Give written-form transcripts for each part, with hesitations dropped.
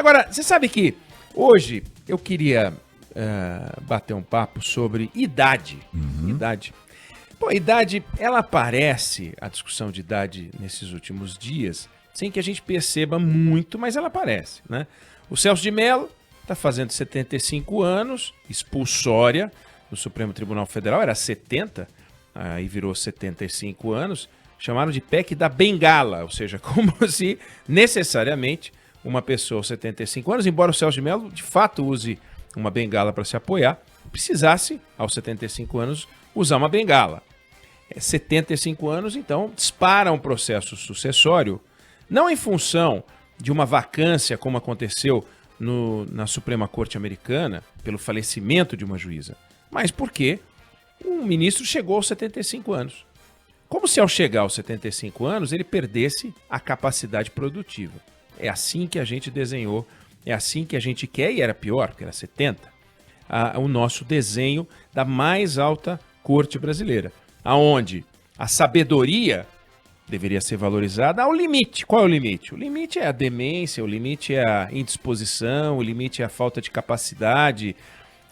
Agora, você sabe que hoje eu queria bater um papo sobre idade. Idade. Pô, idade, ela aparece, a discussão de idade nesses últimos dias, sem que a gente perceba muito, mas ela aparece, né? O Celso de Mello está fazendo 75 anos, expulsória do Supremo Tribunal Federal, era 70, aí virou 75 anos, chamaram de PEC da Bengala, ou seja, como se necessariamente uma pessoa aos 75 anos, embora o Celso de Mello de fato use uma bengala para se apoiar, precisasse, aos 75 anos, usar uma bengala. 75 anos, então, dispara um processo sucessório, não em função de uma vacância, como aconteceu na Suprema Corte Americana, pelo falecimento de uma juíza, mas porque um ministro chegou aos 75 anos. Como se ao chegar aos 75 anos ele perdesse a capacidade produtiva. É assim que a gente desenhou, é assim que a gente quer, e era pior, porque era 70, o nosso desenho da mais alta corte brasileira, aonde a sabedoria deveria ser valorizada ao limite. Qual é o limite? O limite é a demência, o limite é a indisposição, o limite é a falta de capacidade,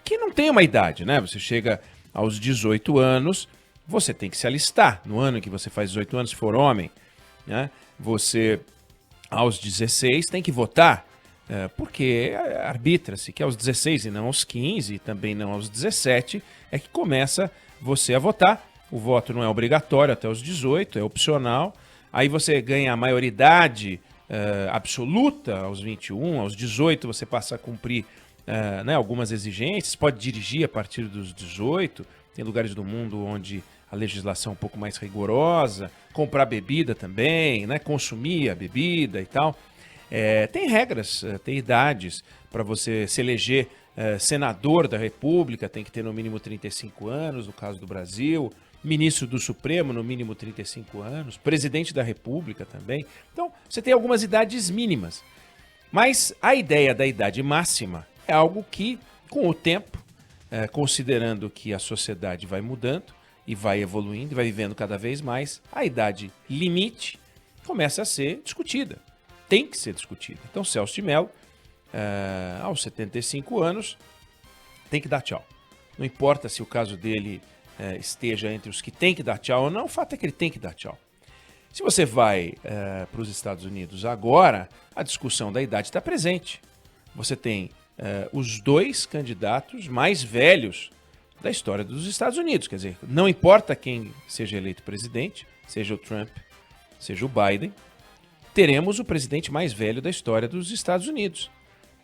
que não tem uma idade, né? Você chega aos 18 anos, você tem que se alistar. No ano em que você faz 18 anos, se for homem, né? Você, aos 16, tem que votar, porque arbitra-se que aos 16 e não aos 15, e também não aos 17, é que começa você a votar. O voto não é obrigatório até os 18, é opcional. Aí você ganha a maioridade absoluta aos 21, aos 18 você passa a cumprir algumas exigências, pode dirigir a partir dos 18, tem lugares do mundo onde a legislação é um pouco mais rigorosa, comprar bebida também, né, consumir a bebida e tal. Tem regras, tem idades para você se eleger senador da República, tem que ter no mínimo 35 anos, no caso do Brasil, ministro do Supremo, no mínimo 35 anos, presidente da República também. Então, você tem algumas idades mínimas. Mas a ideia da idade máxima é algo que, com o tempo, considerando que a sociedade vai mudando e vai evoluindo e vai vivendo cada vez mais, a idade limite começa a ser discutida. Tem que ser discutida. Então, Celso de Mello, aos 75 anos, tem que dar tchau. Não importa se o caso dele esteja entre os que tem que dar tchau ou não, o fato é que ele tem que dar tchau. Se você vai para os Estados Unidos agora, a discussão da idade está presente. Você tem os dois candidatos mais velhos da história dos Estados Unidos. Quer dizer, não importa quem seja eleito presidente, seja o Trump, seja o Biden, teremos o presidente mais velho da história dos Estados Unidos.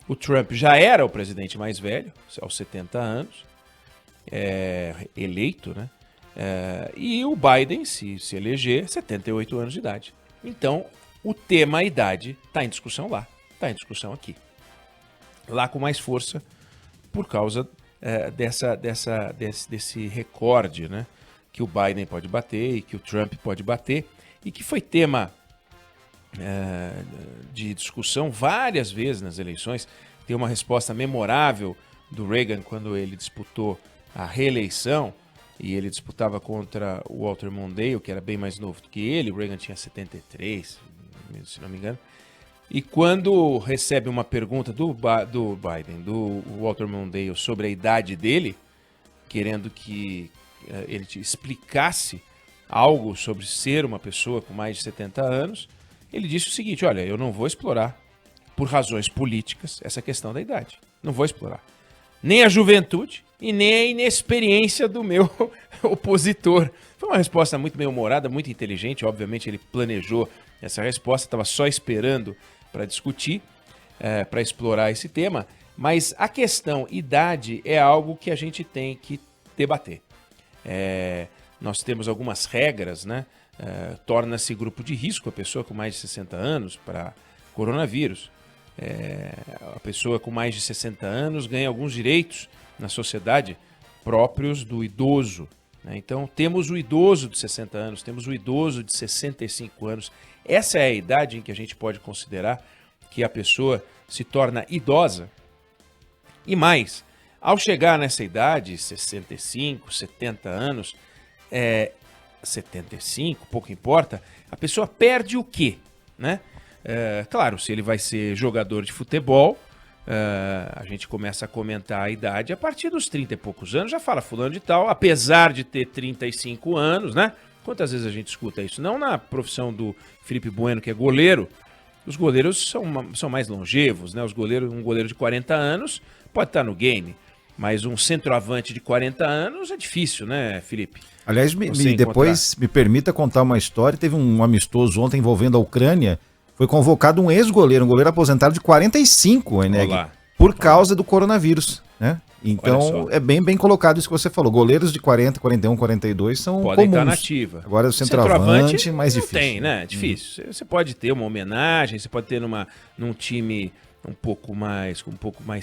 O Trump já era o presidente mais velho, aos 70 anos, eleito, né? E o Biden, se eleger, 78 anos de idade. Então, o tema idade está em discussão lá, está em discussão aqui. Lá com mais força, por causa desse recorde, né? Que o Biden pode bater e que o Trump pode bater, e que foi tema de discussão várias vezes nas eleições. Tem uma resposta memorável do Reagan quando ele disputou a reeleição, e ele disputava contra o Walter Mondale, que era bem mais novo do que ele. O Reagan tinha 73, se não me engano. E quando recebe uma pergunta do Biden, do Walter Mondale, sobre a idade dele, querendo que ele te explicasse algo sobre ser uma pessoa com mais de 70 anos, ele disse o seguinte: olha, eu não vou explorar, por razões políticas, essa questão da idade. Não vou explorar. Nem a juventude e nem a inexperiência do meu opositor. Foi uma resposta muito bem-humorada, muito inteligente. Obviamente ele planejou essa resposta, estava só esperando para discutir, para explorar esse tema. Mas a questão idade é algo que a gente tem que debater. Nós temos algumas regras, né? Torna-se grupo de risco a pessoa com mais de 60 anos para coronavírus. A pessoa com mais de 60 anos ganha alguns direitos na sociedade próprios do idoso, né? Então temos o idoso de 60 anos, temos o idoso de 65 anos. Essa é a idade em que a gente pode considerar que a pessoa se torna idosa. E mais, ao chegar nessa idade, 65, 70 anos, 75, pouco importa, a pessoa perde o quê, né? Claro, se ele vai ser jogador de futebol, a gente começa a comentar a idade a partir dos 30 e poucos anos, já fala fulano de tal, apesar de ter 35 anos, né? Quantas vezes a gente escuta isso? Não na profissão do Felipe Bueno, que é goleiro. Os goleiros são mais longevos, né? Um goleiro de 40 anos pode estar no game, mas um centroavante de 40 anos é difícil, né, Felipe? Aliás, depois me permita contar uma história. Teve um amistoso ontem envolvendo a Ucrânia. Foi convocado um ex-goleiro, um goleiro aposentado de 45, Eneg, por causa do coronavírus, né? Então é bem colocado isso que você falou. Goleiros de 40, 41, 42 são podem comuns. Estar na ativa. Agora o centroavante mais difícil. Tem, né? Difícil. Você pode ter uma homenagem, você pode ter num time um pouco mais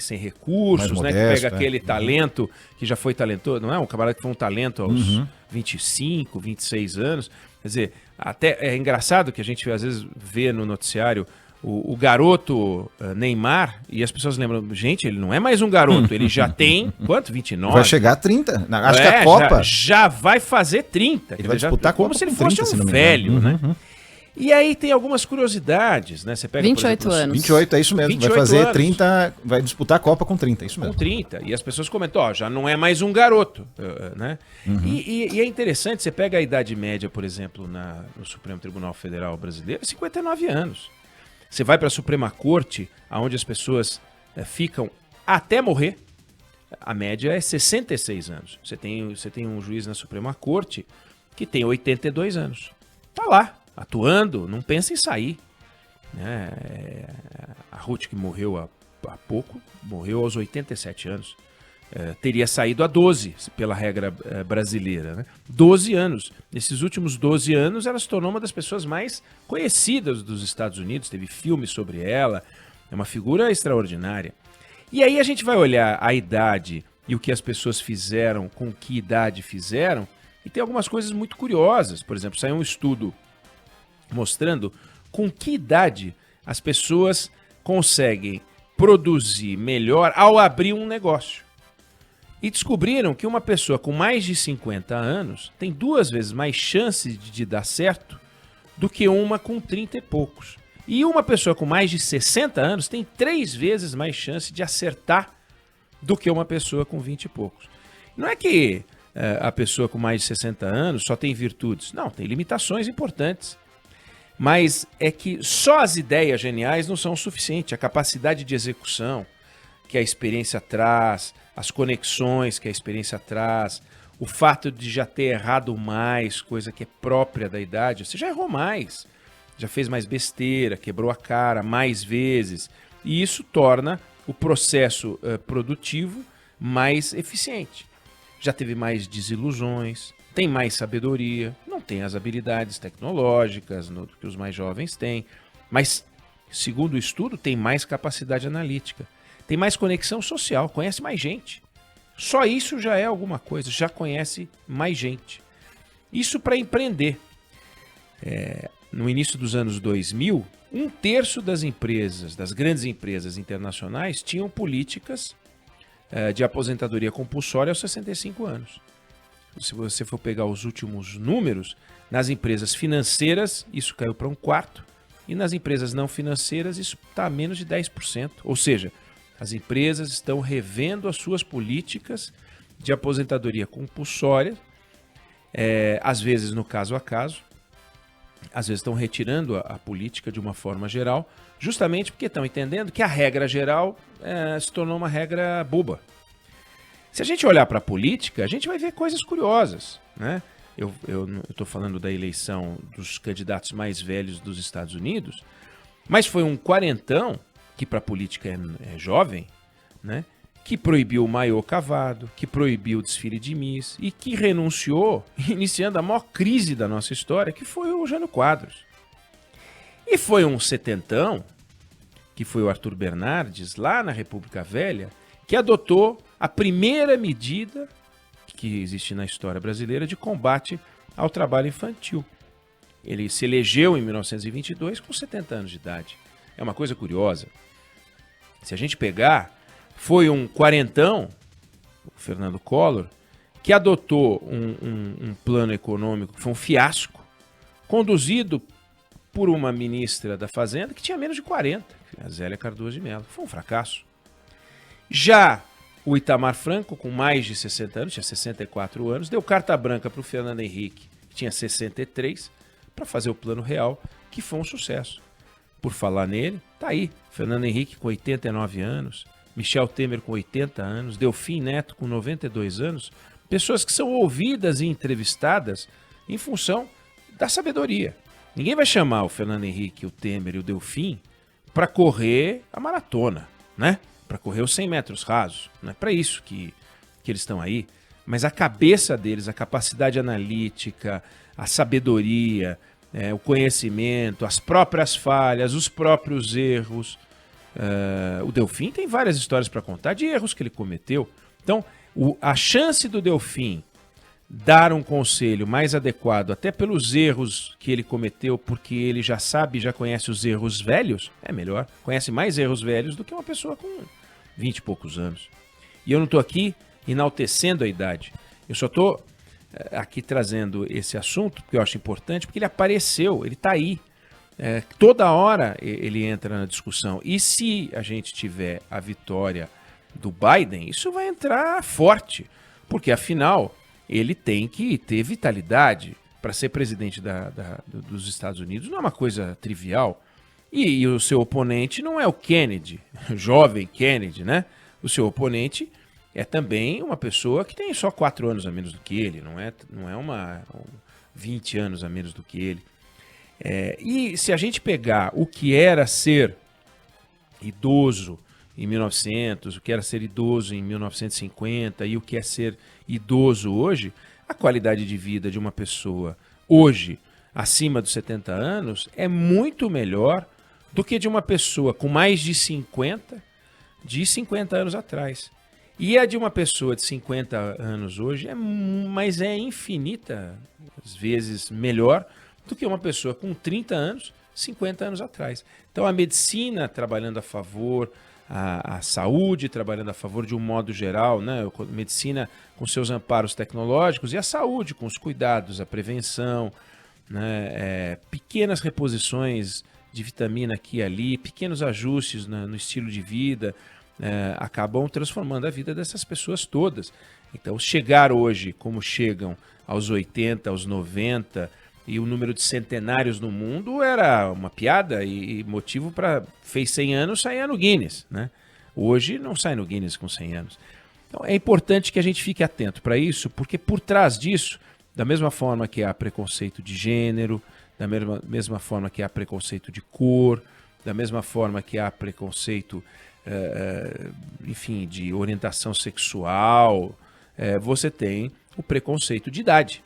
sem recursos, mais modesto, né? Que pega aquele talento que já foi talentoso, não é? Um camarada que foi um talento aos 25, 26 anos. Quer dizer, até é engraçado que a gente às vezes vê no noticiário o garoto Neymar, e as pessoas lembram, gente, ele não é mais um garoto, ele já tem, quanto? 29? Vai chegar a 30, acho que a Copa. Já vai fazer 30. Ele vai disputar como se ele fosse 30, um velho, né? E aí tem algumas curiosidades, né? Você pega, 28 anos. 28, é isso mesmo. Vai fazer anos. 30, vai disputar a Copa com 30, é isso mesmo. Com 30. E as pessoas comentam, ó, já não é mais um garoto, né? E é interessante, você pega a idade média, por exemplo, no Supremo Tribunal Federal Brasileiro, 59 anos. Você vai para a Suprema Corte, onde as pessoas ficam até morrer, a média é 66 anos. Você tem um juiz na Suprema Corte que tem 82 anos. Tá lá, atuando, não pensa em sair. Né? A Ruth, que morreu há pouco, morreu aos 87 anos. Teria saído a 12, pela regra brasileira. Né? 12 anos. Nesses últimos 12 anos, ela se tornou uma das pessoas mais conhecidas dos Estados Unidos. Teve filmes sobre ela. É uma figura extraordinária. E aí a gente vai olhar a idade e o que as pessoas fizeram, com que idade fizeram, e tem algumas coisas muito curiosas. Por exemplo, saiu um estudo mostrando com que idade as pessoas conseguem produzir melhor ao abrir um negócio. E descobriram que uma pessoa com mais de 50 anos tem 2 vezes mais chance de dar certo do que uma com 30 e poucos. E uma pessoa com mais de 60 anos tem 3 vezes mais chance de acertar do que uma pessoa com 20 e poucos. Não é que a pessoa com mais de 60 anos só tem virtudes. Não, tem limitações importantes. Mas é que só as ideias geniais não são o suficiente. A capacidade de execução que a experiência traz, as conexões que a experiência traz, o fato de já ter errado mais, coisa que é própria da idade. Você já errou mais, já fez mais besteira, quebrou a cara mais vezes. E isso torna o processo produtivo mais eficiente. Já teve mais desilusões, tem mais sabedoria, não tem as habilidades tecnológicas que os mais jovens têm, mas, segundo o estudo, tem mais capacidade analítica, tem mais conexão social, conhece mais gente. Só isso já é alguma coisa, já conhece mais gente. Isso para empreender. No início dos anos 2000, 1/3 das empresas, das grandes empresas internacionais, tinham políticas de aposentadoria compulsória aos 65 anos. Se você for pegar os últimos números, nas empresas financeiras isso caiu para 1/4 e nas empresas não financeiras isso está a menos de 10%. Ou seja, as empresas estão revendo as suas políticas de aposentadoria compulsória, às vezes no caso a caso, às vezes estão retirando a política de uma forma geral, justamente porque estão entendendo que a regra geral se tornou uma regra boba. Se a gente olhar para a política, a gente vai ver coisas curiosas, né? Eu estou falando da eleição dos candidatos mais velhos dos Estados Unidos, mas foi um quarentão, que para a política é jovem, né? Que proibiu o maiô cavado, que proibiu o desfile de Miss e que renunciou, iniciando a maior crise da nossa história, que foi o Jânio Quadros. E foi um setentão, que foi o Arthur Bernardes, lá na República Velha, que adotou a primeira medida que existe na história brasileira de combate ao trabalho infantil. Ele se elegeu em 1922 com 70 anos de idade. É uma coisa curiosa. Se a gente pegar, foi um quarentão, o Fernando Collor, que adotou um plano econômico que foi um fiasco, conduzido por uma ministra da Fazenda que tinha menos de 40, a Zélia Cardoso de Mello. Foi um fracasso. Já o Itamar Franco, com mais de 60 anos, tinha 64 anos, deu carta branca para o Fernando Henrique, que tinha 63, para fazer o Plano Real, que foi um sucesso. Por falar nele, tá aí, Fernando Henrique com 89 anos, Michel Temer com 80 anos, Delfim Neto com 92 anos, pessoas que são ouvidas e entrevistadas em função da sabedoria. Ninguém vai chamar o Fernando Henrique, o Temer e o Delfim para correr a maratona, né? Para correr os 100 metros rasos. Não é para isso que eles estão aí. Mas a cabeça deles, a capacidade analítica, a sabedoria, o conhecimento, as próprias falhas, os próprios erros. O Delfim tem várias histórias para contar de erros que ele cometeu. Então, a chance do Delfim dar um conselho mais adequado, até pelos erros que ele cometeu, porque ele já sabe, já conhece os erros velhos, é melhor. Conhece mais erros velhos do que uma pessoa com 20 e poucos anos. E eu não estou aqui enaltecendo a idade. Eu só estou aqui trazendo esse assunto, porque eu acho importante, porque ele apareceu, ele está aí. Toda hora ele entra na discussão. E se a gente tiver a vitória do Biden, isso vai entrar forte, porque afinal ele tem que ter vitalidade para ser presidente dos Estados Unidos. Não é uma coisa trivial. E o seu oponente não é o Kennedy, o jovem Kennedy, né? O seu oponente é também uma pessoa que tem só 4 anos a menos do que ele, não é 20 anos a menos do que ele. E se a gente pegar o que era ser idoso em 1900, o que era ser idoso em 1950 e o que é ser idoso hoje, a qualidade de vida de uma pessoa hoje, acima dos 70 anos, é muito melhor do que de uma pessoa com mais de 50 anos atrás. E a de uma pessoa de 50 anos hoje mas é infinitas vezes melhor do que uma pessoa com 30 anos, 50 anos atrás. Então a medicina trabalhando a favor, a saúde trabalhando a favor de um modo geral, né? A medicina com seus amparos tecnológicos e a saúde com os cuidados, a prevenção, né? Pequenas reposições de vitamina aqui e ali, pequenos ajustes no estilo de vida, acabam transformando a vida dessas pessoas todas. Então, chegar hoje, como chegam aos 80, aos 90, e o número de centenários no mundo era uma piada e motivo para... Fez 100 anos, saía no Guinness, né? Hoje não sai no Guinness com 100 anos. Então, é importante que a gente fique atento para isso, porque por trás disso, da mesma forma que há preconceito de gênero, da mesma forma que há preconceito de cor, da mesma forma que há preconceito, enfim, de orientação sexual, você tem o preconceito de idade.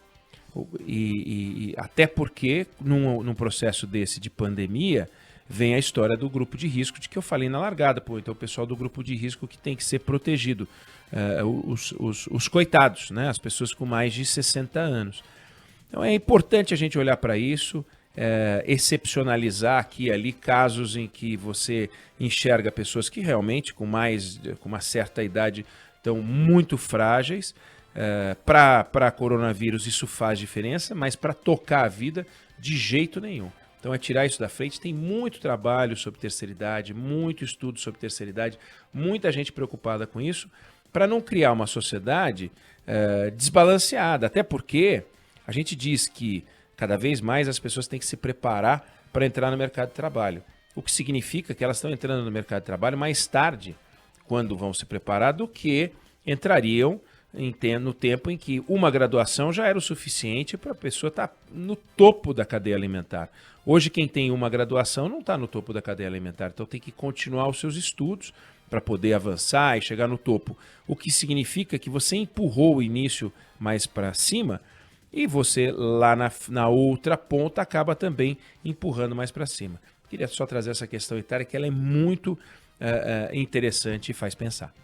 E até porque, num processo desse de pandemia, vem a história do grupo de risco de que eu falei na largada. Então, o pessoal do grupo de risco que tem que ser protegido, os coitados, né? As pessoas com mais de 60 anos. Então é importante a gente olhar para isso, excepcionalizar aqui e ali casos em que você enxerga pessoas que realmente com uma certa idade estão muito frágeis. Para coronavírus isso faz diferença, mas para tocar a vida de jeito nenhum. Então é tirar isso da frente. Tem muito trabalho sobre terceira idade, muito estudo sobre terceira idade, muita gente preocupada com isso, para não criar uma sociedade desbalanceada, até porque a gente diz que cada vez mais as pessoas têm que se preparar para entrar no mercado de trabalho, o que significa que elas estão entrando no mercado de trabalho mais tarde, quando vão se preparar, do que entrariam no tempo em que uma graduação já era o suficiente para a pessoa estar no topo da cadeia alimentar. Hoje, quem tem uma graduação não está no topo da cadeia alimentar, então tem que continuar os seus estudos para poder avançar e chegar no topo. O que significa que você empurrou o início mais para cima e você lá na outra ponta acaba também empurrando mais para cima. Queria só trazer essa questão etária, que ela é muito interessante e faz pensar.